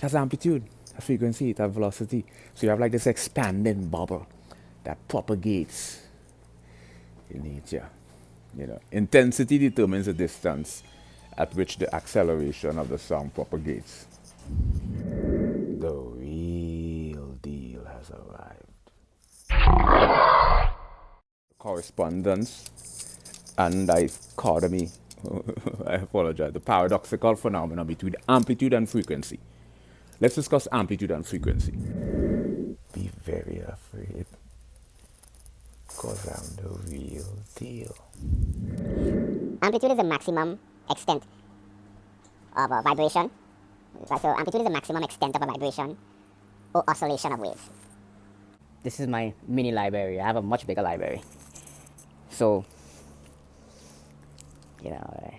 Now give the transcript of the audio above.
has amplitude, has frequency, it has velocity. So you have like this expanding bubble that propagates in nature. You know, intensity determines the distance at which the acceleration of the sound propagates. The real deal has arrived. Correspondence and dichotomy, I apologize, the paradoxical phenomenon between amplitude and frequency. Let's discuss amplitude and frequency. Be very afraid, because I'm the real deal. Amplitude is the maximum extent of a vibration. So amplitude is the maximum extent of a vibration or oscillation of waves. This is my mini library. I have a much bigger library. So, you know,